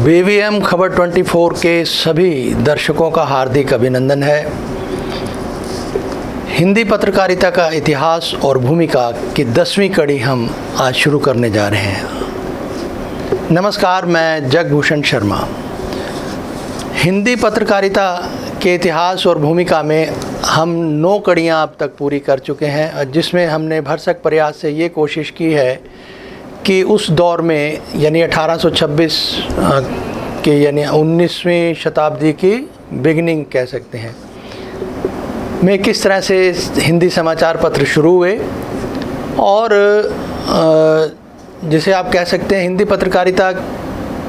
BVM खबर 24 के सभी दर्शकों का हार्दिक अभिनंदन है। हिंदी पत्रकारिता का इतिहास और भूमिका की 10वीं कड़ी हम आज शुरू करने जा रहे हैं। नमस्कार, मैं जगभूषण शर्मा। हिंदी पत्रकारिता के इतिहास और भूमिका में हम 9 कड़ियाँ अब तक पूरी कर चुके हैं, जिसमें हमने भरसक प्रयास से ये कोशिश की है कि उस दौर में यानी 1826 के यानी 19वीं शताब्दी की बिगिनिंग कह सकते हैं में किस तरह से हिंदी समाचार पत्र शुरू हुए और जिसे आप कह सकते हैं हिंदी पत्रकारिता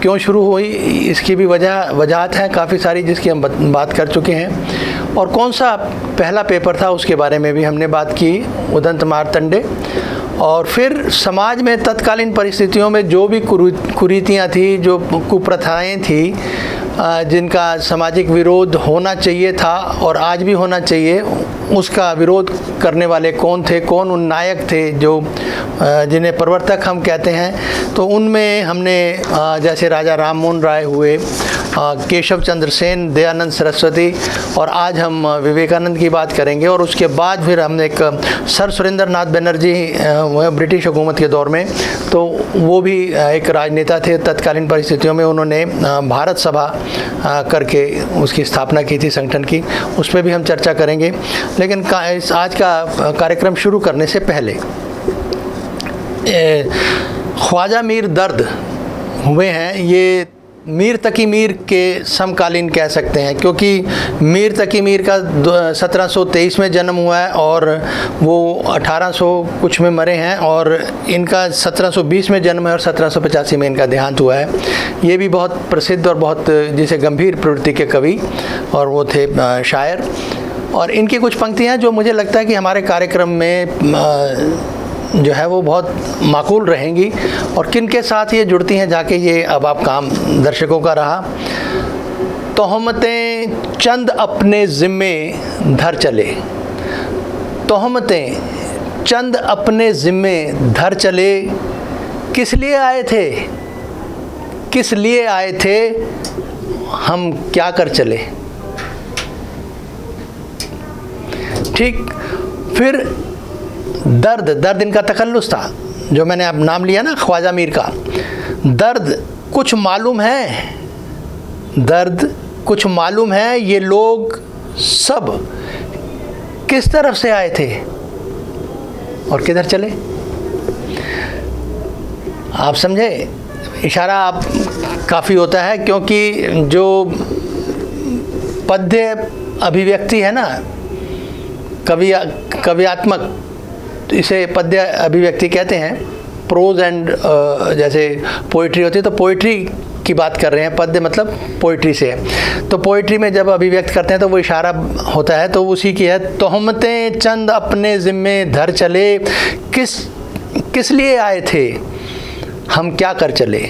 क्यों शुरू हुई, इसकी भी वजहात हैं काफ़ी सारी जिसकी हम बात कर चुके हैं। और कौन सा पहला पेपर था उसके बारे में भी हमने बात की, उदंत मार्तंडे। और फिर समाज में तत्कालीन परिस्थितियों में जो भी कुरीतियाँ थी, जो कुप्रथाएं थी, जिनका सामाजिक विरोध होना चाहिए था और आज भी होना चाहिए, उसका विरोध करने वाले कौन थे, कौन उन नायक थे जो जिन्हें प्रवर्तक हम कहते हैं। तो उनमें हमने जैसे राजा राम मोहन राय हुए, केशव चंद्र सेन, दयानंद सरस्वती, और आज हम विवेकानंद की बात करेंगे। और उसके बाद फिर हमने एक सर सुरेंद्र नाथ बनर्जी ब्रिटिश हुकूमत के दौर में, तो वो भी एक राजनेता थे। तत्कालीन परिस्थितियों में उन्होंने भारत सभा करके उसकी स्थापना की थी, संगठन की, उस पर भी हम चर्चा करेंगे। लेकिन आज का कार्यक्रम शुरू करने से पहले ख्वाजा मीर दर्द हुए हैं। ये मीर तकी मीर के समकालीन कह सकते हैं, क्योंकि मीर तकी मीर का 1723 में जन्म हुआ है और वो 1800 कुछ में मरे हैं, और इनका 1720 में जन्म है और 1785 में इनका देहांत हुआ है। ये भी बहुत प्रसिद्ध और बहुत जिसे गंभीर प्रवृत्ति के कवि, और वो थे शायर। और इनकी कुछ पंक्तियाँ जो मुझे लगता है कि हमारे कार्यक्रम में जो है वो बहुत माकूल रहेंगी, और किन के साथ ये जुड़ती हैं जाके ये अब आप काम दर्शकों का रहा। तोहमतें चंद अपने ज़िम्मे धर चले, तोहमतें चंद अपने ज़िम्मे धर चले, किस लिए आए थे, किस लिए आए थे, हम क्या कर चले। ठीक, फिर दर्द इनका तखल्लुस था, जो मैंने अब नाम लिया ना ख्वाजा मीर का। दर्द कुछ मालूम है, दर्द कुछ मालूम है, ये लोग सब किस तरफ से आए थे और किधर चले। आप समझे, इशारा आप काफ़ी होता है, क्योंकि जो पद्य अभिव्यक्ति है ना, कवियात्मक, इसे पद्य अभिव्यक्ति कहते हैं। प्रोज एंड जैसे पोइट्री होती है, तो पोइट्री की बात कर रहे हैं, पद्य मतलब पोइट्री से है। तो पोइट्री में जब अभिव्यक्त करते हैं तो वो इशारा होता है, तो उसी की है। तोहमतें चंद अपने ज़िम्मे धर चले, किस लिए आए थे, हम क्या कर चले।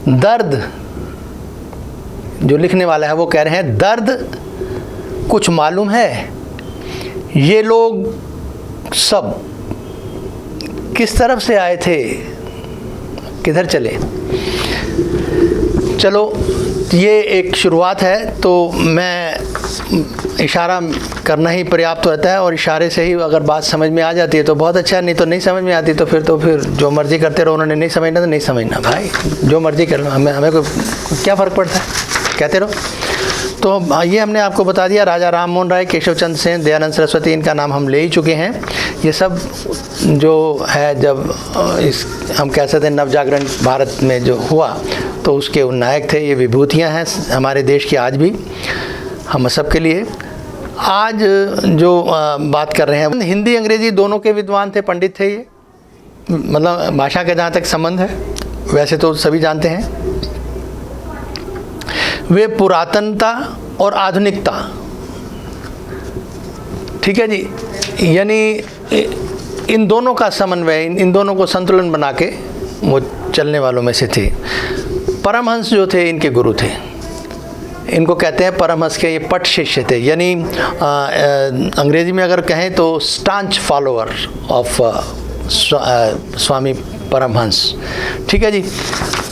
दर्द, जो लिखने वाला है वो कह रहे हैं, दर्द कुछ मालूम है, ये लोग सब किस तरफ से आए थे, किधर चले। चलो, ये एक शुरुआत है, तो मैं इशारा करना ही पर्याप्त होता है, और इशारे से ही अगर बात समझ में आ जाती है तो बहुत अच्छा, नहीं तो नहीं समझ में आती तो फिर जो मर्ज़ी करते रहो। उन्होंने नहीं समझना तो नहीं समझना भाई, जो मर्ज़ी कर लो, हमें को क्या फ़र्क पड़ता है, कहते रहो। तो ये हमने आपको बता दिया, राजा राम मोहन राय, केशव चंद्र सेन, दयानंद सरस्वती, इनका नाम हम ले ही चुके हैं। ये सब जो है, जब इस हम कह सकते हैं नवजागरण भारत में जो हुआ, तो उसके उन नायक थे। ये विभूतियाँ हैं हमारे देश की आज भी, हम सब के लिए। आज जो बात कर रहे हैं, हिंदी अंग्रेज़ी दोनों के विद्वान थे, पंडित थे ये, मतलब भाषा के जहाँ तक संबंध है, वैसे तो सभी जानते हैं। वे पुरातनता और आधुनिकता, ठीक है जी, यानी इन दोनों का समन्वय, इन दोनों को संतुलन बना के वो चलने वालों में से थे। परमहंस जो थे इनके गुरु थे, इनको कहते हैं परमहंस के, ये पट शिष्य थे, यानी अंग्रेजी में अगर कहें तो स्टांच फॉलोअर ऑफ स्वामी परमहंस। ठीक है जी।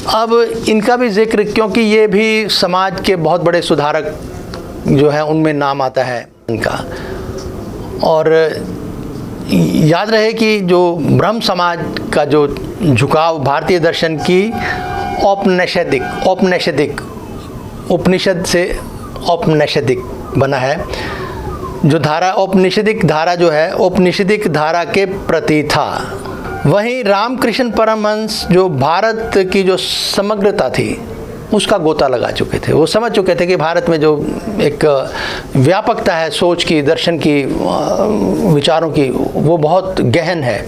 अब इनका भी जिक्र, क्योंकि ये भी समाज के बहुत बड़े सुधारक जो है उनमें नाम आता है इनका। और याद रहे कि जो ब्रह्म समाज का जो झुकाव भारतीय दर्शन की औपनिषदिक उपनिषद से औपनिषदिक बना है, जो धारा औपनिषदिक धारा जो है औपनिषदिक धारा के प्रति था। वहीं रामकृष्ण परमहंस जो भारत की जो समग्रता थी उसका गोता लगा चुके थे। वो समझ चुके थे कि भारत में जो एक व्यापकता है सोच की, दर्शन की, विचारों की, वो बहुत गहन है।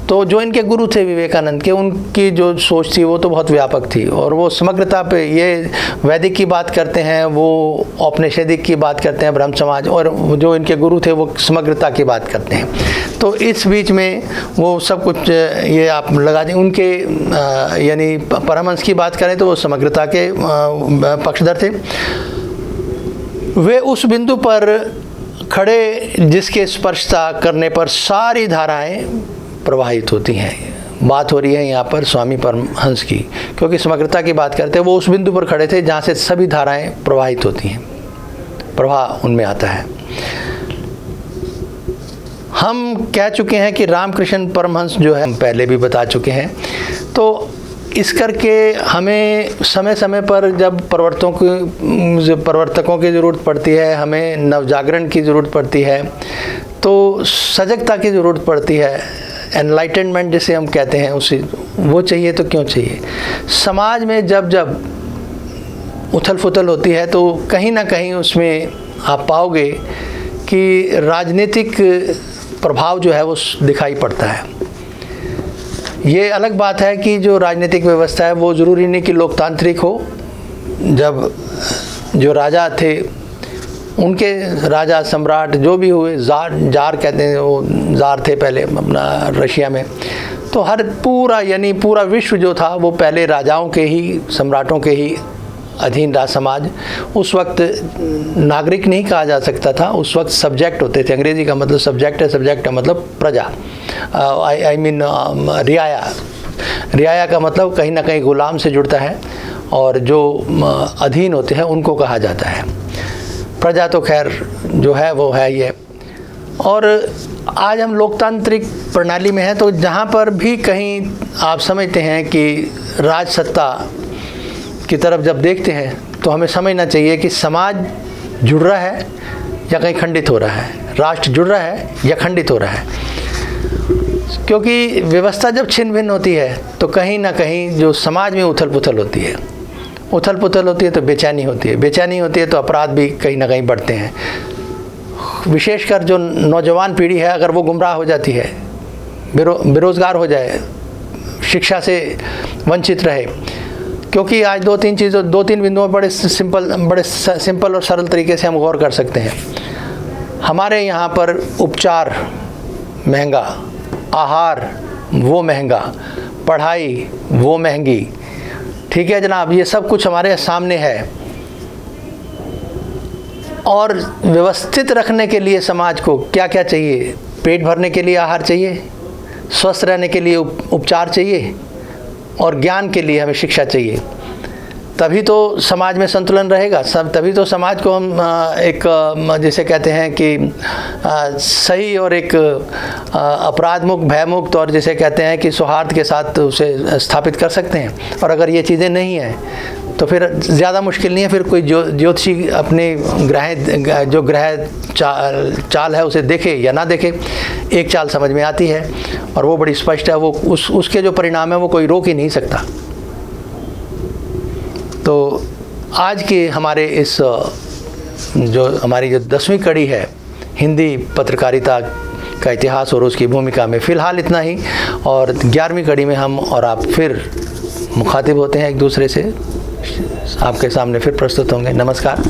तो जो इनके गुरु थे विवेकानंद के, उनकी जो सोच थी वो तो बहुत व्यापक थी, और वो समग्रता पे, ये वैदिक की बात करते हैं, वो औपनिषदिक की बात करते हैं ब्रह्म समाज, और जो इनके गुरु थे वो समग्रता की बात करते हैं। तो इस बीच में वो सब कुछ ये आप लगा दें। उनके यानी परमहंस की बात करें तो वो समग्रता के पक्षधर थे। वे उस बिंदु पर खड़े जिसके स्पर्शता करने पर सारी धाराएं प्रवाहित होती हैं। बात हो रही है यहाँ पर स्वामी परमहंस की, क्योंकि समग्रता की बात करते हैं। वो उस बिंदु पर खड़े थे जहाँ से सभी धाराएं प्रवाहित होती हैं, प्रवाह उनमें आता है। हम कह चुके हैं कि रामकृष्ण परमहंस जो है, हम पहले भी बता चुके हैं। तो इस करके हमें समय समय पर जब प्रवर्तकों की ज़रूरत पड़ती है, हमें नवजागरण की ज़रूरत पड़ती है, तो सजगता की ज़रूरत पड़ती है, एनलाइटनमेंट जिसे हम कहते हैं, उसे वो चाहिए। तो क्यों चाहिए? समाज में जब जब उथल पुथल होती है तो कहीं ना कहीं उसमें आप पाओगे कि राजनीतिक प्रभाव जो है वो दिखाई पड़ता है। ये अलग बात है कि जो राजनीतिक व्यवस्था है वो ज़रूरी नहीं कि लोकतांत्रिक हो। जब जो राजा थे, उनके राजा सम्राट जो भी हुए, जार कहते हैं, वो जार थे पहले अपना रशिया में, तो हर पूरा यानी पूरा विश्व जो था वो पहले राजाओं के ही, सम्राटों के ही अधीन रहा समाज। उस वक्त नागरिक नहीं कहा जा सकता था, उस वक्त सब्जेक्ट होते थे। अंग्रेजी का मतलब सब्जेक्ट है, सब्जेक्ट का मतलब प्रजा, आई मीन रियाया। रियाया का मतलब कहीं ना कहीं गुलाम से जुड़ता है, और जो अधीन होते हैं उनको कहा जाता है। प्रजा तो खैर जो है वो है ये। और आज हम लोकतांत्रिक प्रणाली में हैं, तो जहाँ पर भी कहीं आप समझते हैं कि राज सत्ता की तरफ जब देखते हैं तो हमें समझना चाहिए कि समाज जुड़ रहा है या कहीं खंडित हो रहा है, राष्ट्र जुड़ रहा है या खंडित हो रहा है। क्योंकि व्यवस्था जब छिन्न भिन्न होती है तो कहीं ना कहीं जो समाज में उथल पुथल होती है, उथल पुथल होती है तो बेचैनी होती है, बेचैनी होती है तो अपराध भी कहीं ना कहीं बढ़ते हैं। विशेषकर जो नौजवान पीढ़ी है, अगर वो गुमराह हो जाती है, बेरोज़गार हो जाए, शिक्षा से वंचित रहे, क्योंकि आज दो तीन बिंदुओं बड़े सिंपल और सरल तरीके से हम गौर कर सकते हैं। हमारे यहाँ पर उपचार महंगा, आहार वो महंगा, पढ़ाई वो महंगी, ठीक है जनाब, ये सब कुछ हमारे सामने है। और व्यवस्थित रखने के लिए समाज को क्या क्या चाहिए? पेट भरने के लिए आहार चाहिए, स्वस्थ रहने के लिए उपचार चाहिए, और ज्ञान के लिए हमें शिक्षा चाहिए। तभी तो समाज में संतुलन रहेगा, तभी तो समाज को हम एक जिसे कहते हैं कि सही और एक अपराध मुक्त, भय मुक्त, और जिसे कहते हैं कि सौहार्द के साथ उसे स्थापित कर सकते हैं। और अगर ये चीज़ें नहीं हैं तो फिर ज़्यादा मुश्किल नहीं है। फिर कोई ज्योतिषी अपने ग्रह चाल है उसे देखे या ना देखे, एक चाल समझ में आती है और वो बड़ी स्पष्ट है। वो उसके जो परिणाम है वो कोई रोक ही नहीं सकता। तो आज के हमारे इस जो हमारी जो 10वीं कड़ी है हिंदी पत्रकारिता का इतिहास और उसकी भूमिका में फ़िलहाल इतना ही, और 11वीं कड़ी में हम और आप फिर मुखातिब होते हैं एक दूसरे से, आपके सामने फिर प्रस्तुत होंगे। नमस्कार।